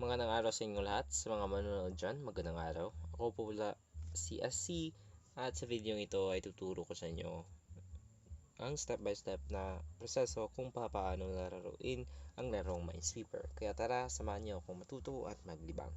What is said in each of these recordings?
Magandang araw sa inyo lahat, sa mga manonood dyan, magandang araw. Ako po pala si SC at sa video ito ay tuturo ko sa inyo ang step by step na proseso kung paano lalaruin ang larong Minesweeper. Kaya tara, samahan niyo akong matuto at maglibang.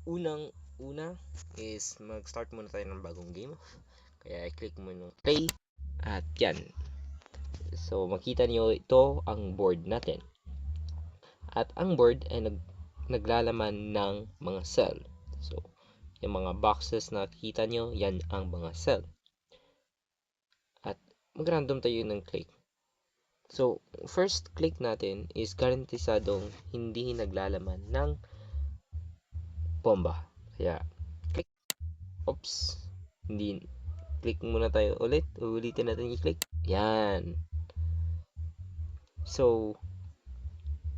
Una is mag-start muna tayo ng bagong game. Kaya i-click mo yung play at yan. So makita niyo ito ang board natin. At ang board ay naglalaman ng mga cell. So, yung mga boxes na nakikita nyo, yan ang mga cell. At mag-random tayo ng click. So, first click natin is garantisadong hindi naglalaman ng bomba. Kaya, click. Oops. Hindi. Click muna tayo ulit. Ulitin natin i-click. Yan. So,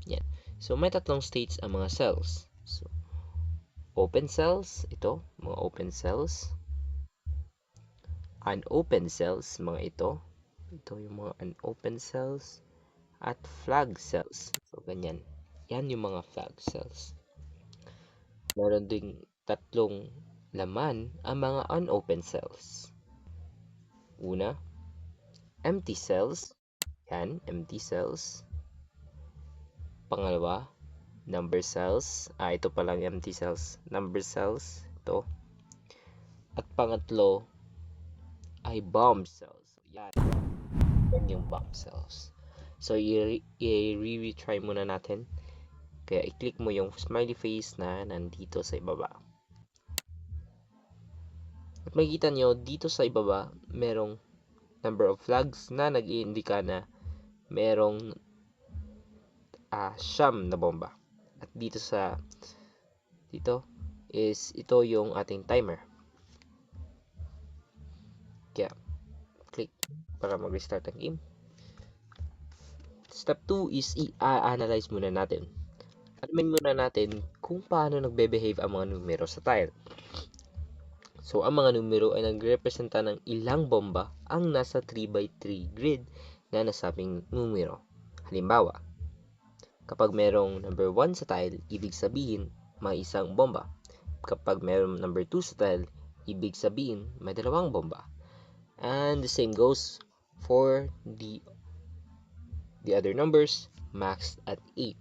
yan. So, may tatlong states ang mga cells. So, open cells, ito, mga open cells. Unopened cells, mga ito. Ito yung mga unopened cells. At flag cells. So, ganyan. Yan yung mga flag cells. Meron ding tatlong laman ang mga unopened cells. Una, empty cells. Yan, empty cells. Pangalawa, number cells. Ito palang empty cells. Number cells. Ito. At pangatlo, ay bomb cells. Yan. Yan yung bomb cells. So, i-retry muna natin. Kaya, i-click mo yung smiley face na nandito sa ibaba. At makikita nyo, dito sa ibaba, merong number of flags na nag-iindika na merong siyam na bomba. At dito is ito yung ating timer. Kaya, click para mag-restart ang game. Step 2 is i-analyze muna natin. Alamin muna natin kung paano nagbe-behave ang mga numero sa tile. So, ang mga numero ay nagrepresenta ng ilang bomba ang nasa 3x3 grid na nasabing numero. Halimbawa, kapag merong number 1 sa tile, ibig sabihin may isang bomba. Kapag merong number 2 sa tile, ibig sabihin may dalawang bomba. And the same goes for the other numbers maxed at 8.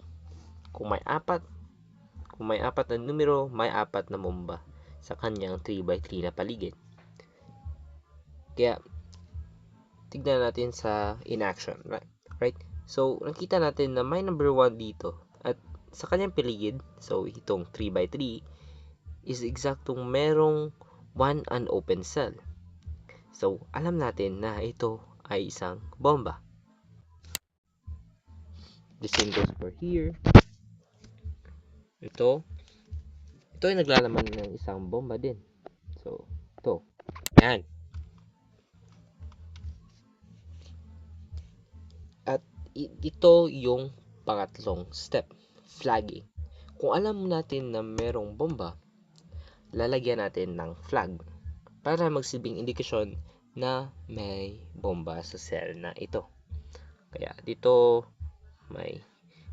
Kung may apat na numero, may apat na bomba sa kanyang 3x3 na paligid. Kaya, tignan natin sa in action, right? So, nakita natin na may number 1 dito at sa kanyang paligid, so itong 3x3 is eksaktong merong 1 unopened cell. So, alam natin na ito ay isang bomba. The same goes for here. Ito ay naglalaman ng isang bomba din. So, ito. Yan. At ito yung pangatlong step, flagging. Kung alam natin na merong bomba, lalagyan natin ng flag para magsilbing indikasyon na may bomba sa cell na ito. Kaya dito may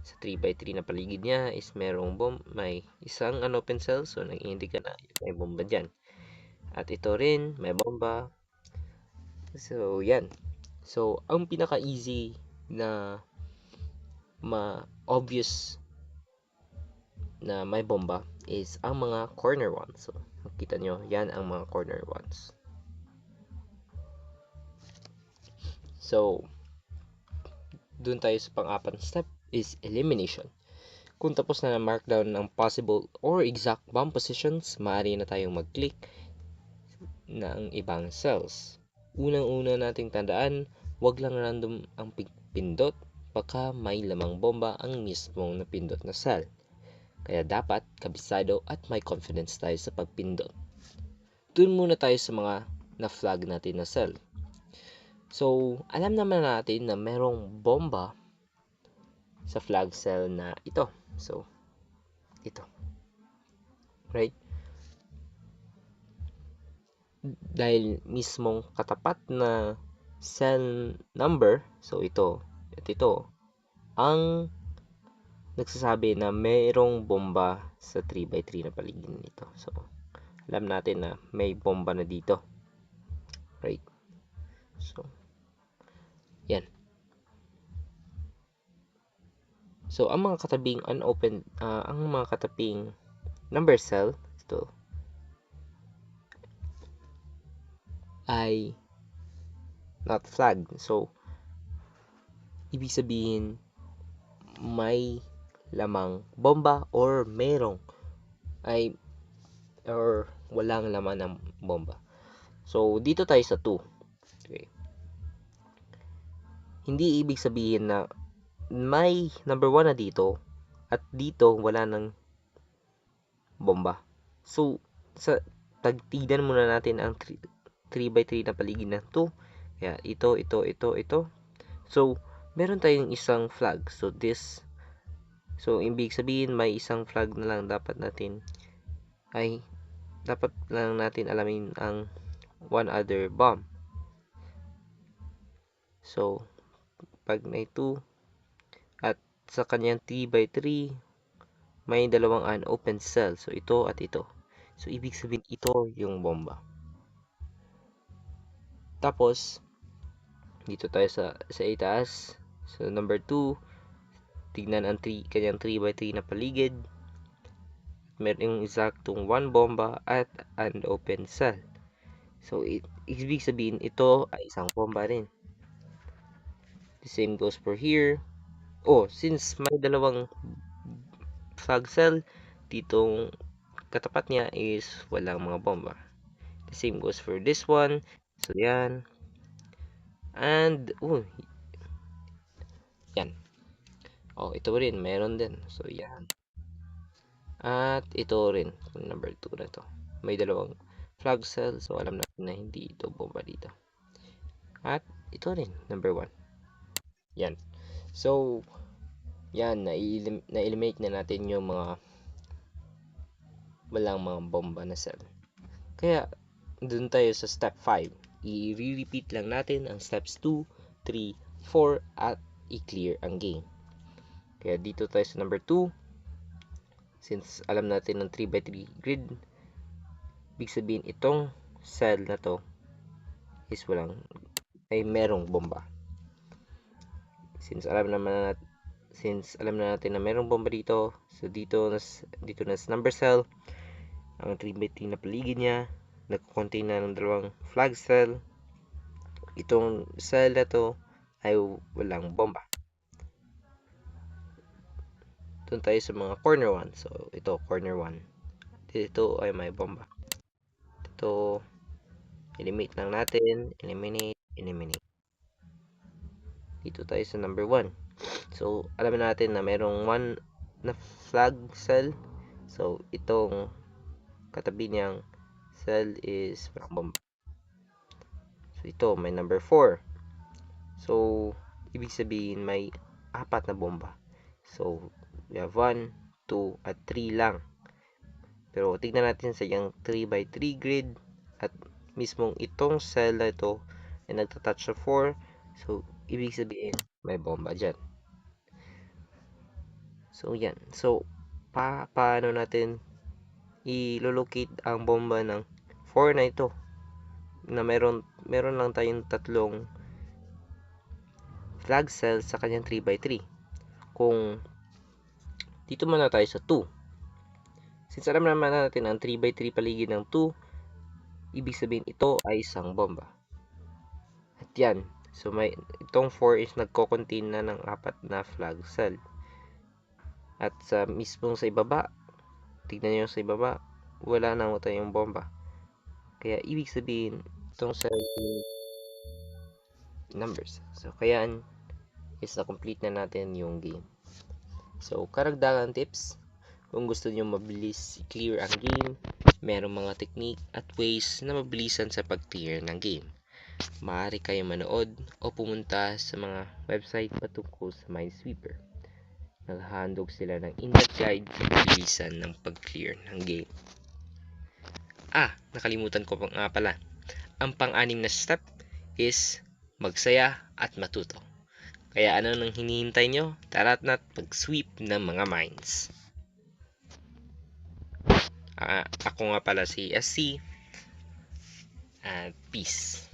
sa 3x3 na paligid niya is merong may isang unopened cell, so nag-indicate na may bomba dyan. At ito rin may bomba. So yan. So ang pinaka-easy na obvious na may bomba is ang mga corner ones. So makita nyo, yan ang mga corner ones. So dun tayo sa pang-apat na step is elimination. Kung tapos na markdown ng possible or exact bomb positions, maaari na tayong mag-click ng ibang cells. Unang-una nating tandaan, wag lang random ang pindot, baka may lamang bomba ang mismong napindot na cell. Kaya dapat kabisado at may confidence tayo sa pagpindot. Dun muna tayo sa mga na-flag natin na cell. So, alam naman natin na merong bomba sa flag cell na ito. So, ito. Right? Dahil mismong katapat na cell number, so ito, at ito, ang nagsasabi na mayroong bomba sa 3x3 na paligid nito. So, alam natin na may bomba na dito. Right? So, yan. So, ang mga katabing unopened, ang mga katabing number cell, ito, ay not flagged. So, ibig sabihin, may lamang bomba or merong or walang laman ng bomba. So, dito tayo sa 2. Okay. Hindi ibig sabihin na may number 1 na dito at dito wala ng bomba. So, tagtignan muna natin ang 3x3 na paligid ng 2. Kaya ito. So, meron tayong isang flag. So, ibig sabihin may isang flag na lang dapat lang natin alamin ang one other bomb. So, pag may 2 at sa kanyang 3x3 may dalawang unopened cell. So, ito at ito. So, ibig sabihin ito yung bomba. Tapos, dito tayo sa itaas. So, number 2, tignan ang kanyang 3x3 na paligid. Meron yung eksaktong 1 bomba at unopened cell. So, ibig sabihin ito ay isang bomba rin. The same goes for here. Since may dalawang flag cell, ditong katapat niya is walang mga bomba. The same goes for this one. So, yan. And, yan. Ito rin, meron din. So, yan. At ito rin, number 2 na to. May dalawang flag cell, so alam natin na hindi ito bomba dito. At ito rin, number 1. Yan. So, yan, na-eliminate na natin yung mga walang mga bomba na cell. Kaya, dun tayo sa step 5. I-repeat lang natin ang steps 2, 3, 4, at i-clear ang game. Kaya dito tayo sa number 2. Since alam natin ng 3x3 grid, ibig sabihin itong cell na to is merong bomba. Since alam na natin na merong bomba dito, so dito na sa number cell, ang 3x3 na paligid niya, nagko-contain na ng dalawang flag cell. Itong cell na to ay walang bomba. Doon tayo sa mga corner 1. So, ito, corner 1. Dito ay may bomba. Ito, eliminate lang natin. Eliminate. Dito tayo sa number 1. So, alam natin na merong 1 na flag cell. So, itong katabi niyang cell is walang bomba. So, ito, may number 4. So, ibig sabihin may 4 na bomba. So, we have 1, 2, at 3 lang. Pero, tignan natin sa yung 3x3 grid at mismong itong cell na ito ay nagtatouch sa 4. So, ibig sabihin may bomba dyan. So, yan. So, paano natin i-locate ang bomba ng 4 na ito? Na meron lang tayong tatlong flag cell sa kanyang 3x3. Kung dito muna tayo sa 2. Since alam naman natin ang 3x3 paligid ng 2, ibig sabihin ito ay isang bomba. At yan. So, itong 4 is nagko-contain na ng 4 na flag cell. At sa ibaba, tignan nyo sa ibaba, wala na tayong bomba. Kaya, ibig sabihin, itong cell numbers. So, kaya is na-complete na natin yung game. So, karagdagan tips, kung gusto nyo mabilis i-clear ang game, merong mga technique at ways na mabilisan sa pag-clear ng game. Maaari kayong manood o pumunta sa mga website patungkol sa Minesweeper. Naghahandog sila ng in-depth guide sa pabilisan ng pag-clear ng game. Nakalimutan ko nga pala. Ang pang-anim na step is magsaya at matuto. Kaya ano nang hinihintay nyo? Tara't na't pag-sweep ng mga mines. Ako nga pala si SC. At peace.